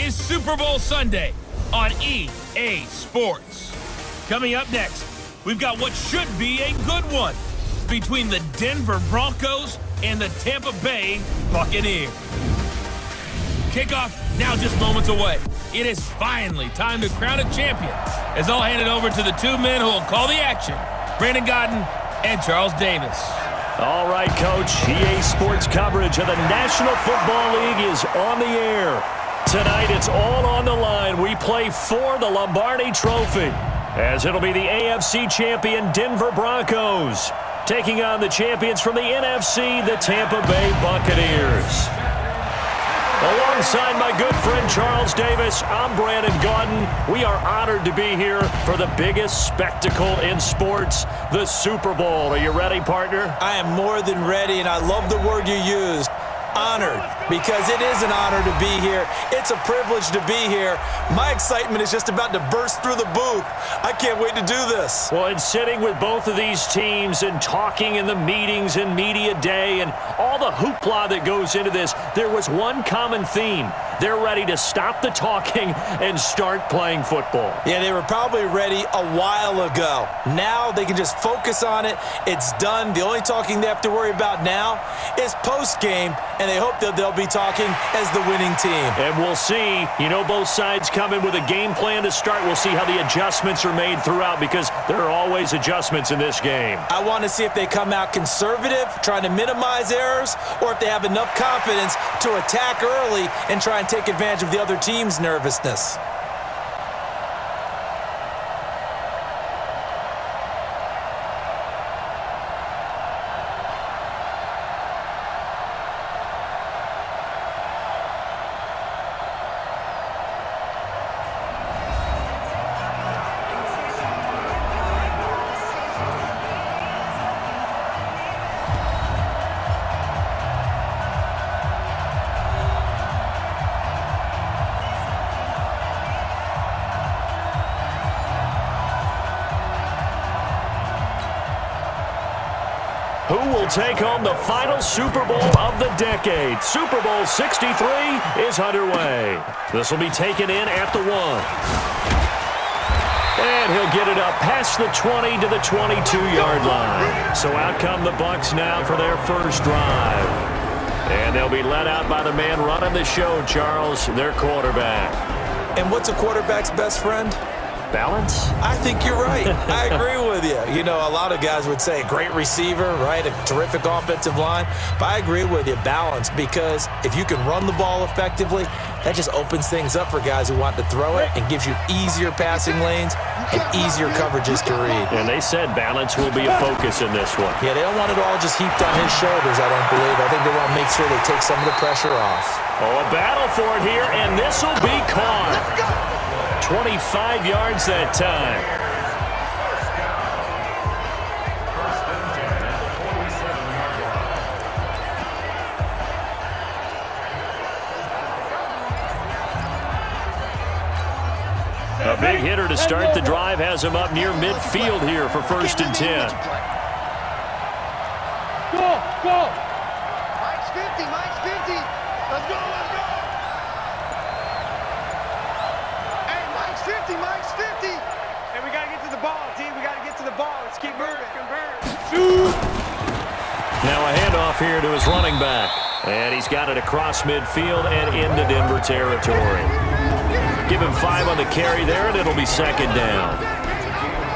is Super Bowl Sunday on EA Sports. Coming up next, we've got what should be a good one between the Denver Broncos and the Tampa Bay Buccaneers. Kickoff now just moments away. It is finally time to crown a champion, as I'll hand it over to the two men who will call the action, Brandon Godden and Charles Davis. All right, Coach. EA Sports coverage of the National Football League is on the air. Tonight, it's all on the line. We play for the Lombardi Trophy, as it'll be the AFC champion Denver Broncos taking on the champions from the NFC, the Tampa Bay Buccaneers. Alongside my good friend Charles Davis, I'm Brandon Godden. We are honored to be here for the biggest spectacle in sports, the Super Bowl. Are you ready, partner? I am more than ready, and I love the word you used. Honored, because it is an honor to be here. It's a privilege to be here. My excitement is just about to burst through the booth. I can't wait to do this. Well, and sitting with both of these teams and talking in the meetings and media day and all the hoopla that goes into this, there was one common theme. They're ready to stop the talking and start playing football. Yeah, they were probably ready a while ago. Now they can just focus on it. It's done. The only talking they have to worry about now is post-game, and they hope that they'll be talking as the winning team. And we'll see. You know, both sides come in with a game plan to start. We'll see how the adjustments are made throughout, because there are always adjustments in this game. I want to see if they come out conservative, trying to minimize errors, or if they have enough confidence to attack early and try and take advantage of the other team's nervousness. Who will take home the final Super Bowl of the decade? Super Bowl 63 is underway. This will be taken in at the 1. And he'll get it up past the 20 to the 22-yard line. So out come the Bucs now for their first drive. And they'll be led out by the man running the show, Charles, their quarterback. And what's a quarterback's best friend? Balance? I think you're right. I agree with you. You know, a lot of guys would say great receiver, right? A terrific offensive line. But I agree with you, balance, because if you can run the ball effectively, that just opens things up for guys who want to throw it and gives you easier passing lanes and easier coverages to read. And they said balance will be a focus in this one. Yeah, they don't want it all just heaped on his shoulders, I don't believe. I think they want to make sure they take some of the pressure off. Oh, a battle for it here, and this will be caught. 25 yards that time. A big hitter to start the drive has him up near midfield here for 1st and 10. Go! Mike's 50, Mike's 50. Let's go, let's go! Hey, Mike's 50, Mike's 50. Hey, we got to get to the ball, team. We got to get to the ball. Let's keep moving. Shoot! Now a handoff here to his running back. And he's got it across midfield and into Denver territory. Give him 5 on the carry there, and it'll be 2nd down.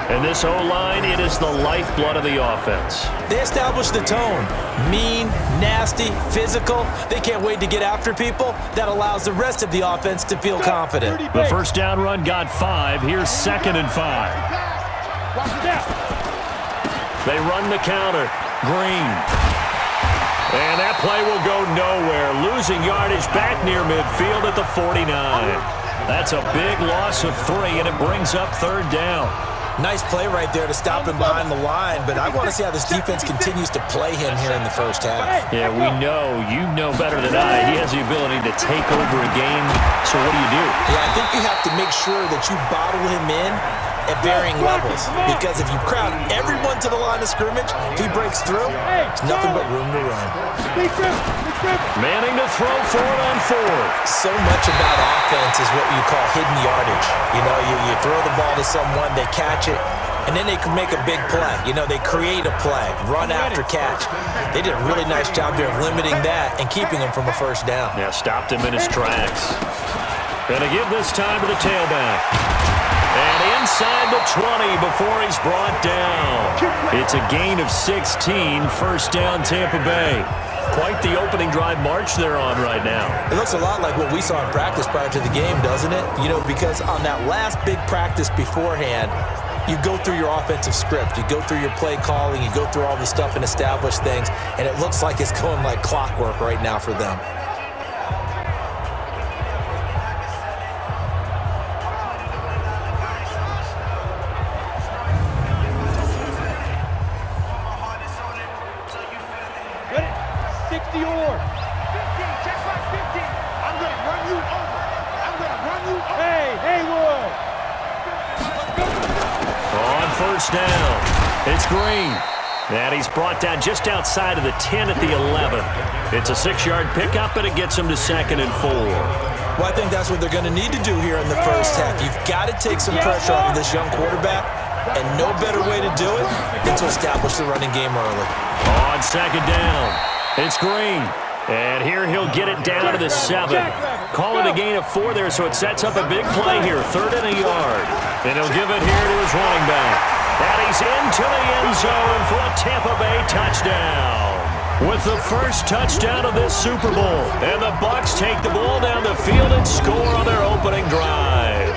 And this O-line, it is the lifeblood of the offense. They establish the tone. Mean, nasty, physical. They can't wait to get after people. That allows the rest of the offense to feel confident. The first down run got 5. Here's 2nd and 5. They run the counter. Green. And that play will go nowhere. Losing yardage back near midfield at the 49. That's a big loss of 3, and it brings up 3rd down. Nice play right there to stop him behind the line, but I want to see how this defense continues to play him here in the first half. Yeah, we know. You know better than I. He has the ability to take over a game, so what do you do? Yeah, I think you have to make sure that you bottle him in at varying levels. Because if you crowd everyone to the line of scrimmage, if he breaks through, there's nothing but room to run. Manning to throw for it on 4. So much about offense is what you call hidden yardage. You know, you throw the ball to someone, they catch it, and then they can make a big play. You know, they create a play, run after catch. They did a really nice job there of limiting that and keeping him from a first down. Yeah, stopped him in his tracks. Gonna give this time to the tailback. And inside the 20 before he's brought down. It's a gain of 16, first down Tampa Bay. Quite the opening drive march they're on right now. It looks a lot like what we saw in practice prior to the game, doesn't it? You know, because on that last big practice beforehand, you go through your offensive script, you go through your play calling, you go through all the stuff and establish things, and it looks like it's going like clockwork right now for them. Down. It's Green. And he's brought down just outside of the 10 at the 11. It's a 6-yard pickup, and it gets him to 2nd and 4. Well, I think that's what they're going to need to do here in the first half. You've got to take some pressure off of this young quarterback, and no better way to do it than to establish the running game early. On 2nd down, it's Green. And here he'll get it down to the 7. Call it a gain of 4 there, so it sets up a big play here, 3rd and a yard. And he'll give it here to his running back. And he's into the end zone for a Tampa Bay touchdown. With the first touchdown of this Super Bowl. And the Bucs take the ball down the field and score on their opening drive.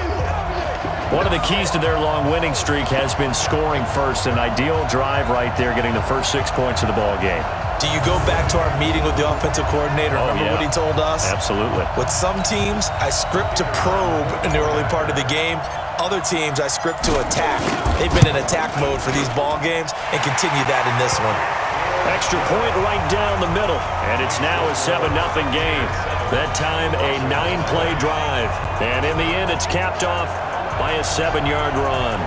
One of the keys to their long winning streak has been scoring first. An ideal drive right there, getting the first 6 points of the ball game. Do you go back to our meeting with the offensive coordinator? Remember what he told us? Absolutely. With some teams, I script to probe in the early part of the game. Other teams, I script to attack. They've been in attack mode for these ball games and continue that in this one. Extra point right down the middle, and it's now a 7-0 game. That time a 9-play drive, and in the end it's capped off by a 7-yard run.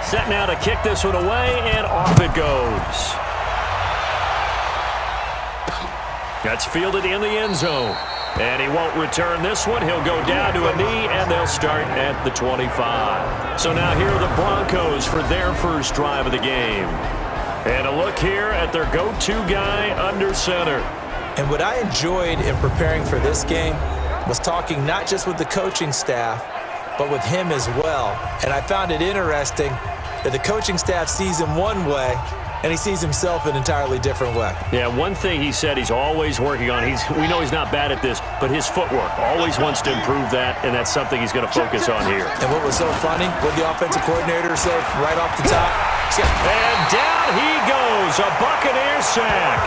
Set now to kick this one away, and off it goes. That's fielded in the end zone. And he won't return this one. He'll go down to a knee, and they'll start at the 25. So now here are the Broncos for their first drive of the game. And a look here at their go-to guy under center. And what I enjoyed in preparing for this game was talking not just with the coaching staff, but with him as well. And I found it interesting that the coaching staff sees him one way, and he sees himself an entirely different way. Yeah, one thing he said he's always working on, we know he's not bad at this, but his footwork, always wants to improve that, and that's something he's going to focus on here. And what was so funny, what the offensive coordinator said right off the top? And down he goes, a Buccaneer sack.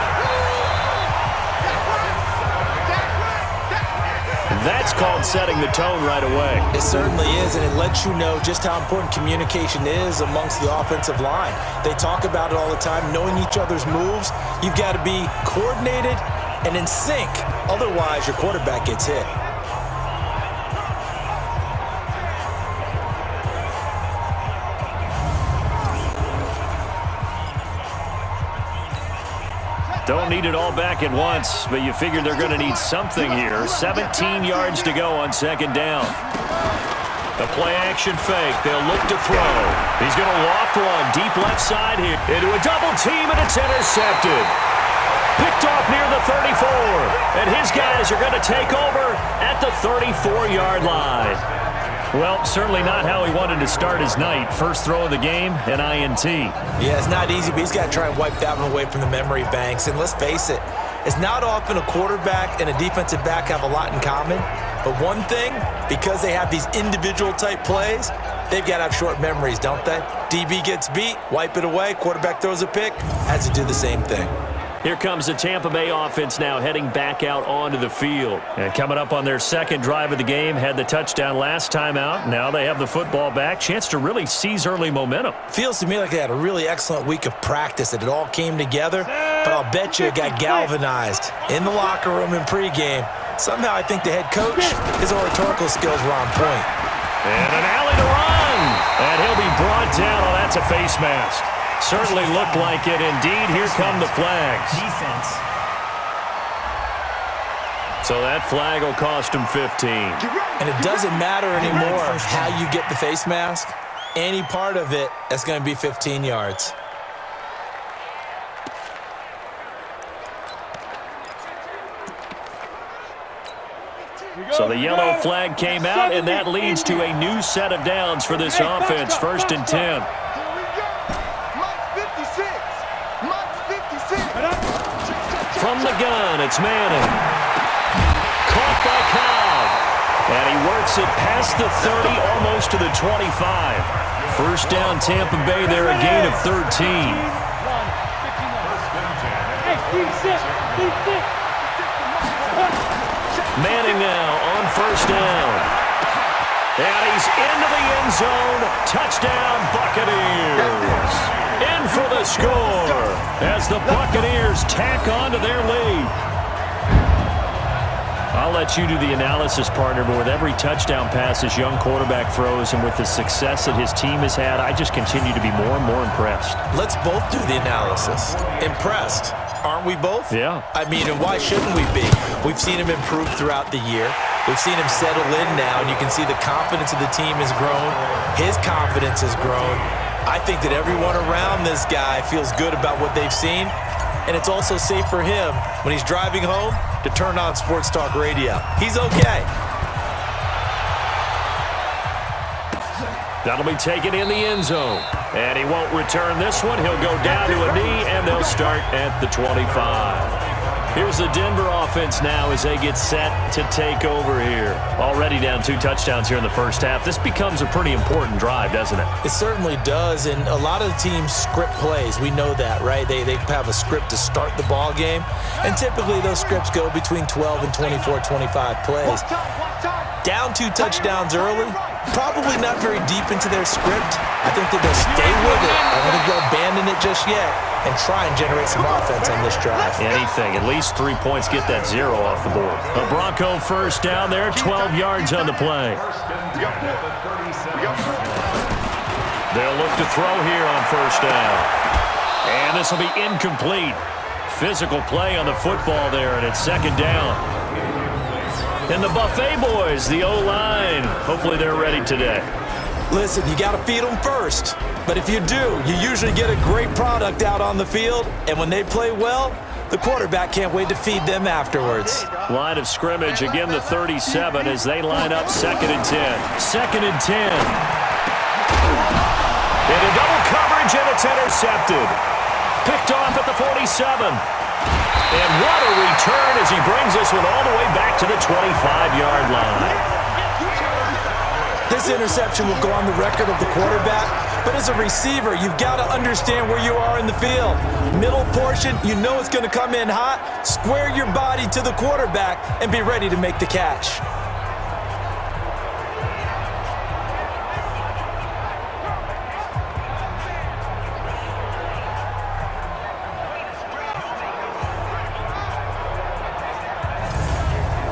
That's called setting the tone right away. It certainly is, and it lets you know just how important communication is amongst the offensive line. They talk about it all the time, knowing each other's moves. You've got to be coordinated and in sync. Otherwise, your quarterback gets hit. Don't need it all back at once, but you figure they're going to need something here. 17 yards to go on 2nd down. The play-action fake. They'll look to throw. He's going to loft one deep left side here. Into a double team, and it's intercepted. Picked off near the 34. And his guys are going to take over at the 34-yard line. Well, certainly not how he wanted to start his night. First throw of the game, an INT. Yeah, it's not easy, but he's got to try and wipe that one away from the memory banks. And let's face it, it's not often a quarterback and a defensive back have a lot in common. But one thing, because they have these individual type plays, they've got to have short memories, don't they? DB gets beat, wipe it away, quarterback throws a pick, has to do the same thing. Here comes the Tampa Bay offense now heading back out onto the field. And coming up on their second drive of the game, had the touchdown last time out. Now they have the football back. Chance to really seize early momentum. Feels to me like they had a really excellent week of practice, that it all came together. But I'll bet you it got galvanized in the locker room in pregame. Somehow I think the head coach, his oratorical skills were on point. And an alley to run. And he'll be brought down. Oh, that's a face mask. Certainly looked like it. Indeed, here come the flags. Defense. So that flag will cost him 15. And it doesn't matter anymore how you get the face mask. Any part of it, that's going to be 15 yards. So the yellow flag came out, and that leads to a new set of downs for this offense. 1st and 10. From the gun, it's Manning. Caught by Cobb. And he works it past the 30, almost to the 25. 1st down, Tampa Bay there, a gain of 13. Manning now on 1st down. And he's into the end zone. Touchdown, Buccaneers. In for the score as the Buccaneers tack on to their lead. I'll let you do the analysis, partner, but with every touchdown pass this young quarterback throws and with the success that his team has had, I just continue to be more and more impressed. Let's both do the analysis. Impressed. Aren't we both? Yeah. I mean, and why shouldn't we be? We've seen him improve throughout the year. We've seen him settle in now, and you can see the confidence of the team has grown. His confidence has grown. I think that everyone around this guy feels good about what they've seen, and it's also safe for him when he's driving home to turn on Sports Talk Radio. He's okay. That'll be taken in the end zone. And he won't return this one. He'll go down to a knee, and they'll start at the 25. Here's the Denver offense now as they get set to take over here. Already down 2 touchdowns here in the first half. This becomes a pretty important drive, doesn't it? It certainly does, and a lot of the teams script plays. We know that, right? They have a script to start the ball game, and typically those scripts go between 12 and 24, 25 plays. Down 2 touchdowns early, probably not very deep into their script. I think that they'll stay with it. I don't think they'll abandon it just yet and try and generate some offense on this drive. Anything. At least 3 points, get that 0 off the board. A Bronco 1st down there, 12 yards on the play. They'll look to throw here on 1st down. And this will be incomplete. Physical play on the football there, and it's 2nd down. And the Buffet boys, the O-line, hopefully they're ready today. Listen, you got to feed them first. But if you do, you usually get a great product out on the field. And when they play well, the quarterback can't wait to feed them afterwards. Line of scrimmage, again the 37 as they line up 2nd and 10. 2nd and 10. Into double coverage, and it's intercepted. Picked off at the 47. And what a return as he brings this one all the way back to the 25-yard line. This interception will go on the record of the quarterback, but as a receiver, you've got to understand where you are in the field. Middle portion, you know it's going to come in hot. Square your body to the quarterback and be ready to make the catch.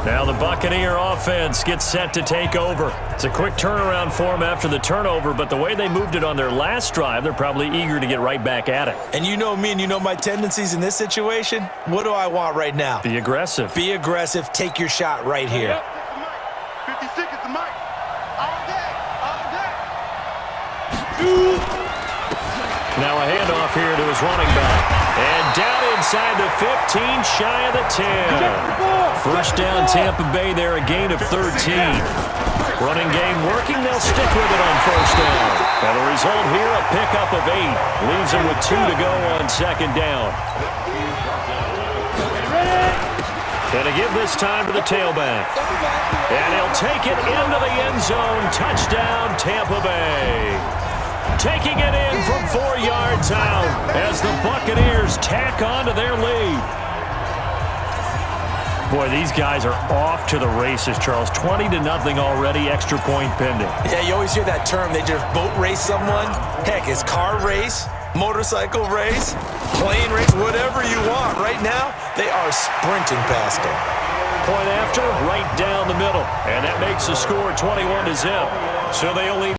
Now the Buccaneer offense gets set to take over. It's a quick turnaround for them after the turnover, but the way they moved it on their last drive, they're probably eager to get right back at it. And you know me and you know my tendencies in this situation. What do I want right now? Be aggressive. Be aggressive. Take your shot right here. 56 is the mic. All day. All day. Now a handoff here to his running back. And down inside the 15, shy of the 10. 1st down, Tampa Bay there, a gain of 13. Running game working, they'll stick with it on 1st down. And the result here, a pickup of 8. Leaves them with 2 to go on 2nd down. And to give this time to the tailback. And he'll take it into the end zone. Touchdown, Tampa Bay. taking it in from 4 yards out as the Buccaneers tack on to their lead. Boy, these guys are off to the races, Charles. 20-0 already, extra point pending. Yeah, you always hear that term. They just boat race someone. Heck, it's car race, motorcycle race, plane race, whatever you want. Right now, they are sprinting past them. Point after, right down the middle. And that makes the score 21-0. So they only